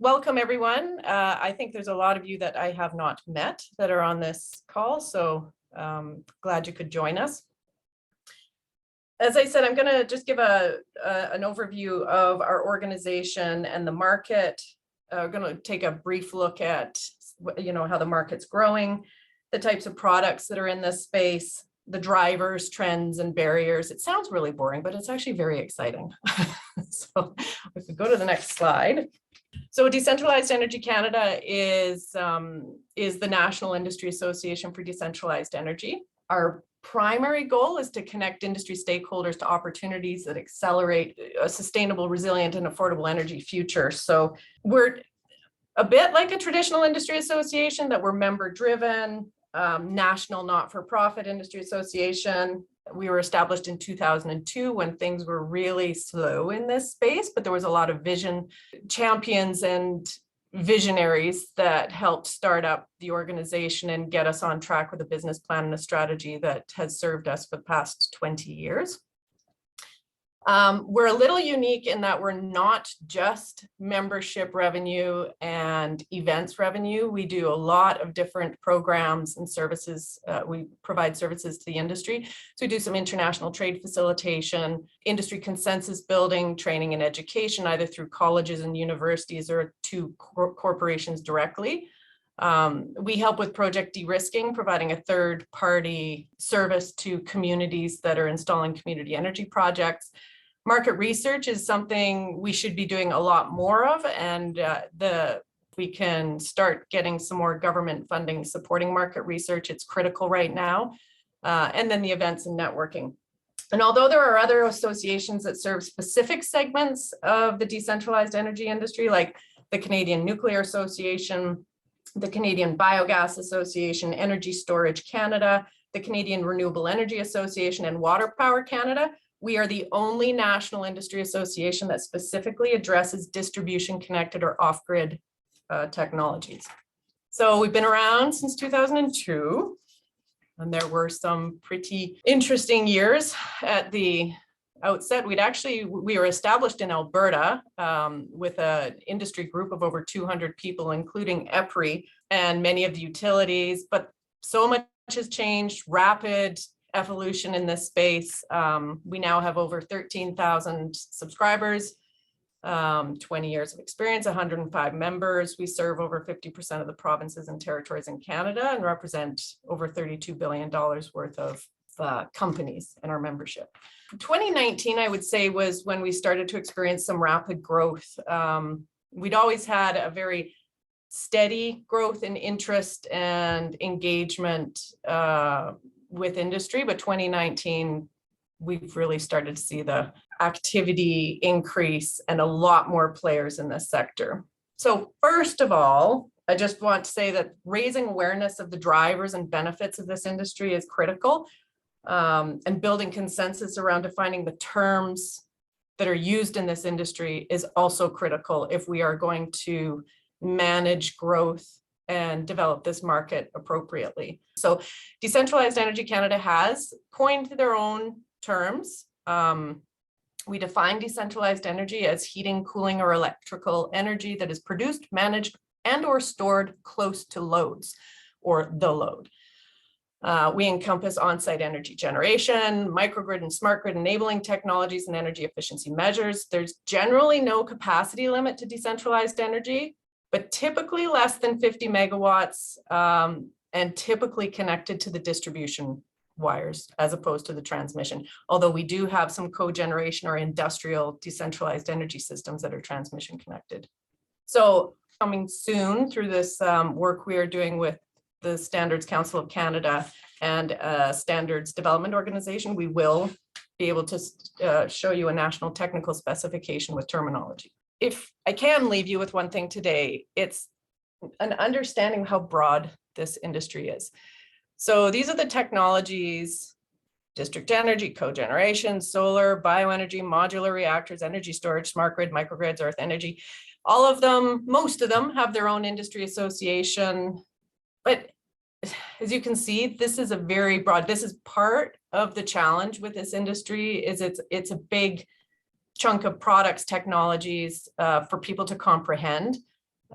welcome everyone. I think there's a lot of you that I have not met that are on this call, so glad you could join us. As I said, I'm going to just give an overview of our organization and the market. We're going to take a brief look at how the market's growing, the types of products that are in this space, the drivers, trends, and barriers. It sounds really boring, but it's actually very exciting. So if we go to the next slide. So Decentralized Energy Canada is the National Industry Association for Decentralized Energy. Our primary goal is to connect industry stakeholders to opportunities that accelerate a sustainable, resilient, and affordable energy future. So we're a bit like a traditional industry association, that we're member-driven, national not-for-profit industry association. We were established in 2002 when things were really slow in this space, but there was a lot of vision champions and visionaries that helped start up the organization and get us on track with a business plan and a strategy that has served us for the past 20 years. We're a little unique in that we're not just membership revenue and events revenue. We do a lot of different programs and services. We provide services to the industry. So we do some international trade facilitation, industry consensus building, training and education, either through colleges and universities or to corporations directly. We help with project de-risking, providing a third-party service to communities that are installing community energy projects. Market research is something we should be doing a lot more of, and we can start getting some more government funding supporting market research. It's critical right now. And then the events and networking. And although there are other associations that serve specific segments of the decentralized energy industry, like the Canadian Nuclear Association, the Canadian Biogas Association, Energy Storage Canada, the Canadian Renewable Energy Association, and Water Power Canada, we are the only national industry association that specifically addresses distribution connected or off-grid technologies. So we've been around since 2002, and there were some pretty interesting years at the outset. We were established in Alberta with an industry group of over 200 people, including EPRI and many of the utilities, but so much has changed, rapid evolution in this space. We now have over 13,000 subscribers, 20 years of experience, 105 members. We serve over 50% of the provinces and territories in Canada and represent over $32 billion worth of companies in our membership. 2019, I would say, was when we started to experience some rapid growth. We'd always had a very steady growth in interest and engagement with industry, but 2019, we've really started to see the activity increase and a lot more players in this sector. So first of all, I just want to say that raising awareness of the drivers and benefits of this industry is critical, and building consensus around defining the terms that are used in this industry is also critical if we are going to manage growth and develop this market appropriately. So Decentralized Energy Canada has coined their own terms. We define decentralized energy as heating, cooling, or electrical energy that is produced, managed, and or stored close to loads or the load. We encompass on-site energy generation, microgrid and smart grid enabling technologies, and energy efficiency measures. There's generally no capacity limit to decentralized energy, but typically less than 50 megawatts and typically connected to the distribution wires as opposed to the transmission. Although we do have some cogeneration or industrial decentralized energy systems that are transmission connected. So coming soon through this work we are doing with the Standards Council of Canada and Standards Development Organization, we will be able to show you a national technical specification with terminology. If I can leave you with one thing today, it's an understanding of how broad this industry is. So these are the technologies: district energy, cogeneration, solar, bioenergy, modular reactors, energy storage, smart grid, microgrids, earth energy. All of them, most of them have their own industry association. But as you can see, this is a very broad, this is part of the challenge with this industry, is it's a big chunk of products, technologies for people to comprehend.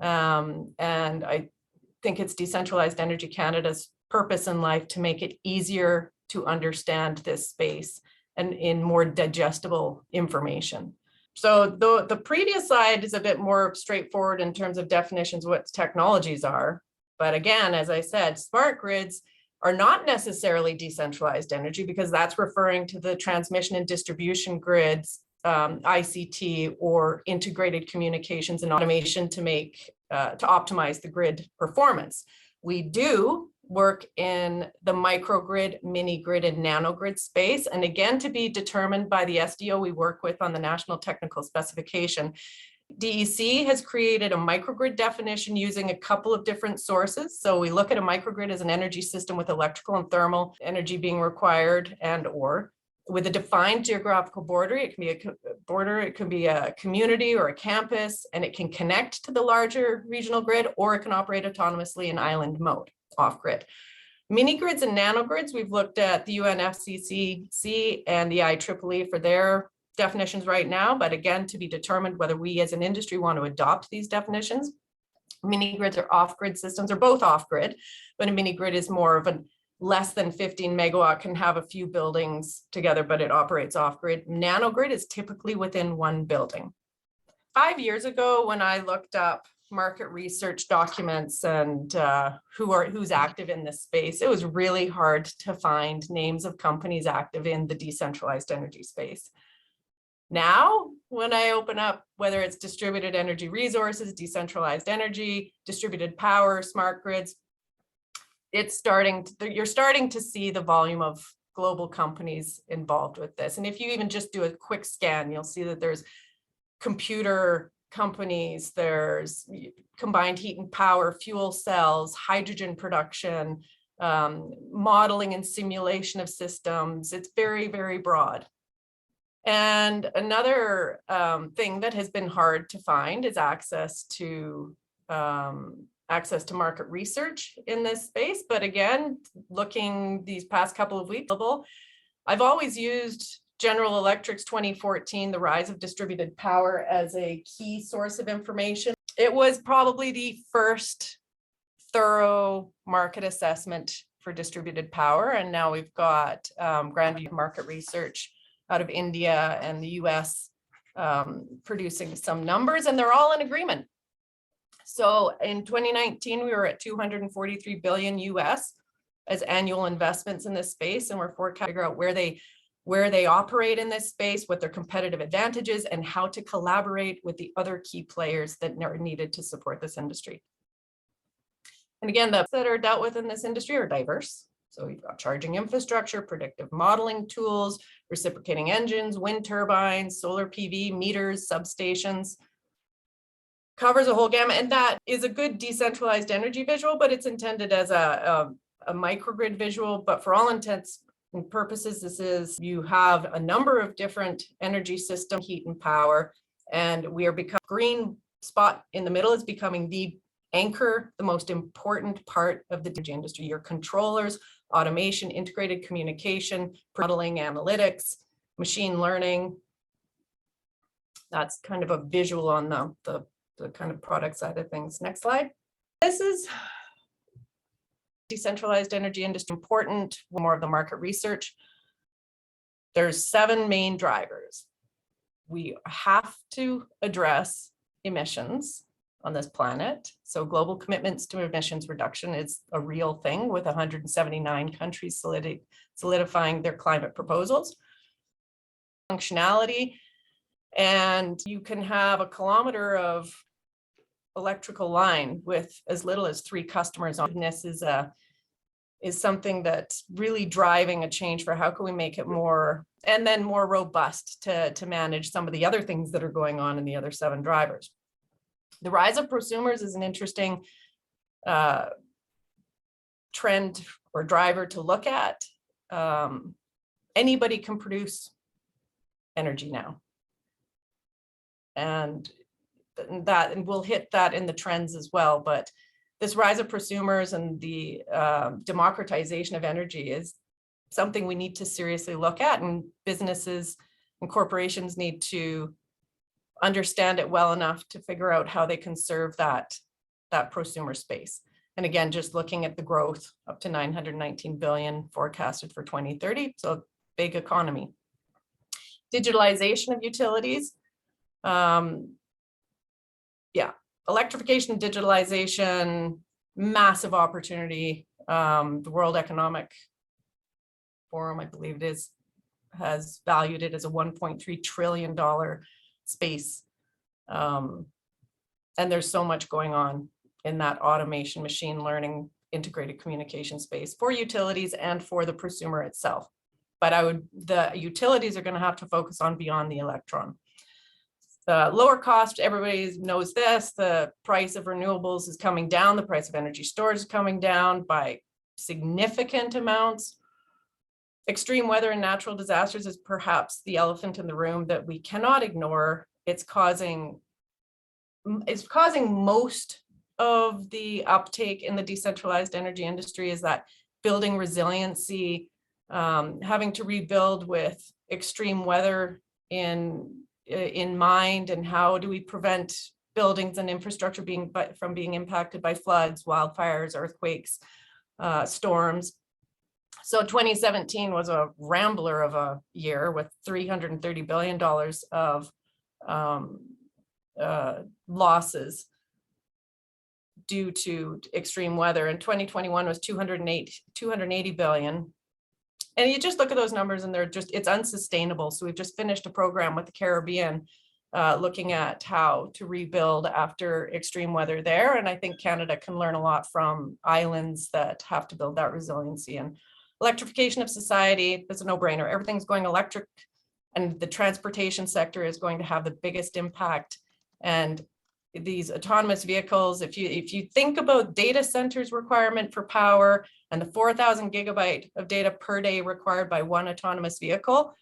And I think it's Decentralized Energy Canada's purpose in life to make it easier to understand this space and in more digestible information. So the previous slide is a bit more straightforward in terms of definitions of what technologies are. But again, as I said, smart grids are not necessarily decentralized energy, because that's referring to the transmission and distribution grids, ICT, or integrated communications and automation to optimize the grid performance. We do work in the microgrid, mini grid, and nanogrid space. And again, to be determined by the SDO we work with on the National Technical Specification. DEC has created a microgrid definition using a couple of different sources. So we look at a microgrid as an energy system with electrical and thermal energy being required and/or with a defined geographical border. It can be a border, it can be a community or a campus, and it can connect to the larger regional grid, or it can operate autonomously in island mode, off-grid. Mini grids and nanogrids, we've looked at the UNFCCC and the IEEE for their definitions right now, but again, to be determined whether we as an industry want to adopt these definitions. Mini grids or off-grid systems, are both off-grid, but a mini grid is more of a less than 15 megawatt, can have a few buildings together, but it operates off-grid. Nanogrid is typically within one building. 5 years ago, when I looked up market research documents and who's active in this space, it was really hard to find names of companies active in the decentralized energy space. Now, when I open up, whether it's distributed energy resources, decentralized energy, distributed power, smart grids, you're starting to see the volume of global companies involved with this. And if you even just do a quick scan, you'll see that there's computer companies, there's combined heat and power, fuel cells, hydrogen production, modeling and simulation of systems. It's very, very broad. And another thing that has been hard to find is access to market research in this space. But again, looking these past couple of weeks, I've always used General Electric's 2014, The Rise of Distributed Power, as a key source of information. It was probably the first thorough market assessment for distributed power. And now we've got Grandview Market Research out of India and the US producing some numbers, and they're all in agreement. So in 2019, we were at 243 billion US as annual investments in this space, and we're forecasting to figure out where they operate in this space, what their competitive advantages, and how to collaborate with the other key players that are needed to support this industry. And again, the that are dealt with in this industry are diverse. So we've got charging infrastructure, predictive modeling tools, reciprocating engines, wind turbines, solar PV, meters, substations. Covers a whole gamut, and that is a good decentralized energy visual, but it's intended as a microgrid visual. But for all intents and purposes, you have a number of different energy systems, heat and power, and we are becoming green spot in the middle is becoming the anchor, the most important part of the energy industry. Your controllers, automation, integrated communication, modeling, analytics, machine learning. That's kind of a visual on the kind of product side of things. Next slide. This is decentralized energy industry, important, more of the market research. There's 7 main drivers. We have to address emissions on this planet. So global commitments to emissions reduction is a real thing, with 179 countries solidifying their climate proposals. Functionality, and you can have a kilometer of electrical line with as little as 3 customers on. This is something that's really driving a change for how can we make it more, and then more robust to manage some of the other things that are going on in the other 7 drivers. The rise of prosumers is an interesting trend or driver to look at. Anybody can produce energy now. And we'll hit that in the trends as well. But this rise of prosumers and the democratization of energy is something we need to seriously look at, and businesses and corporations need to understand it well enough to figure out how they can serve that that prosumer space. And again, just looking at the growth up to 919 billion forecasted for 2030. So big economy. Digitalization of utilities. Yeah, electrification and digitalization, massive opportunity. The World Economic Forum, I believe it is, has valued it as a $1.3 trillion space. And there's so much going on in that automation, machine learning, integrated communication space for utilities and for the prosumer itself. But the utilities are going to have to focus on beyond the electron. Lower cost, everybody knows this, the price of renewables is coming down, the price of energy storage is coming down by significant amounts. Extreme weather and natural disasters is perhaps the elephant in the room that we cannot ignore. It's causing most of the uptake in the decentralized energy industry, is that building resiliency, having to rebuild with extreme weather in mind, and how do we prevent buildings and infrastructure from being impacted by floods, wildfires, earthquakes, storms. So 2017 was a rambler of a year with $330 billion of losses due to extreme weather, and 2021 was 280 billion. And you just look at those numbers and it's unsustainable. So we've just finished a program with the Caribbean looking at how to rebuild after extreme weather there. And I think Canada can learn a lot from islands that have to build that resiliency. And electrification of society, it's a no-brainer. Everything's going electric, and the transportation sector is going to have the biggest impact. And these autonomous vehicles, if you think about data centers requirement for power and the 4,000 gigabyte of data per day required by one autonomous vehicle,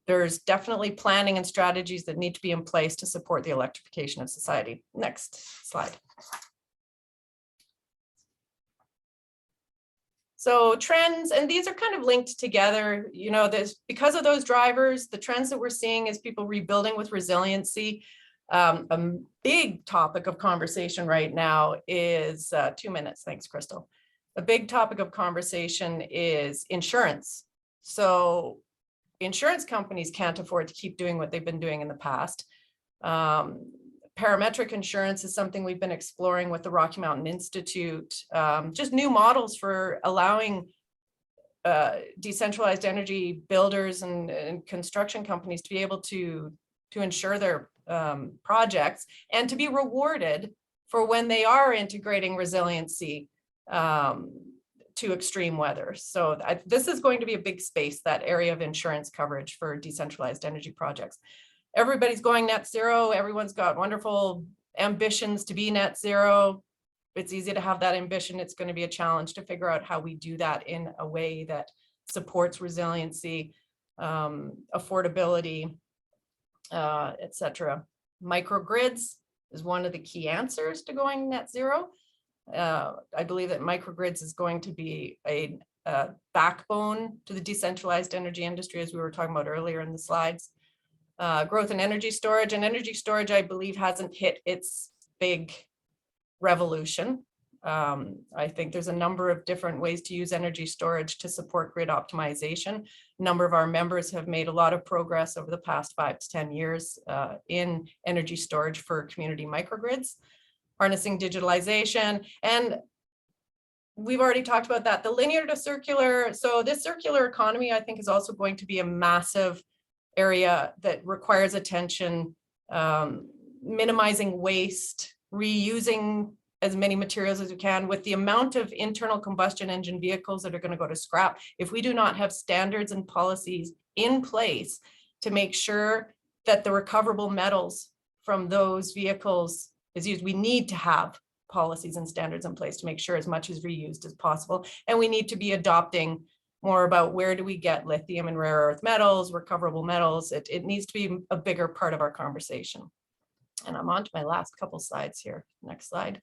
there's definitely planning and strategies that need to be in place to support the electrification of society. Next slide. So trends, and these are kind of linked together, you know, because of those drivers, the trends that we're seeing is people rebuilding with resiliency. A big topic of conversation right now is 2 minutes. Thanks, Crystal. A big topic of conversation is insurance. So insurance companies can't afford to keep doing what they've been doing in the past. Parametric insurance is something we've been exploring with the Rocky Mountain Institute, just new models for allowing decentralized energy builders and construction companies to be able to insure their projects and to be rewarded for when they are integrating resiliency to extreme weather. So this is going to be a big space, that area of insurance coverage for decentralized energy projects. Everybody's going net zero. Everyone's got wonderful ambitions to be net zero. It's easy to have that ambition. It's going to be a challenge to figure out how we do that in a way that supports resiliency, affordability, etc. Microgrids is one of the key answers to going net zero. I believe that microgrids is going to be a backbone to the decentralized energy industry, as we were talking about earlier in the slides. Growth in energy storage, and energy storage, I believe, hasn't hit its big revolution. I think there's a number of different ways to use energy storage to support grid optimization. A number of our members have made a lot of progress over the past 5 to 10 years in energy storage for community microgrids, harnessing digitalization. And we've already talked about that, the linear to circular. So this circular economy, I think, is also going to be a massive area that requires attention, minimizing waste, reusing as many materials as we can. With the amount of internal combustion engine vehicles that are going to go to scrap, if we do not have standards and policies in place to make sure that the recoverable metals from those vehicles is used, we need to have policies and standards in place to make sure as much is reused as possible. And we need to be adopting more about where do we get lithium and rare earth metals, recoverable metals. It needs to be a bigger part of our conversation. And I'm on to my last couple slides here. Next slide.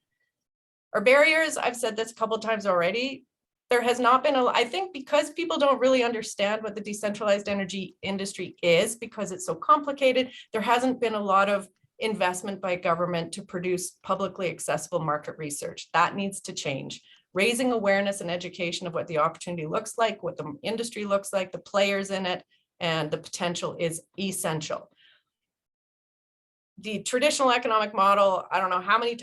Our barriers, I've said this a couple of times already. There has not been I think because people don't really understand what the decentralized energy industry is, because it's so complicated, there hasn't been a lot of investment by government to produce publicly accessible market research. That needs to change. Raising awareness and education of what the opportunity looks like, what the industry looks like, the players in it, and the potential is essential. The traditional economic model, I don't know how many times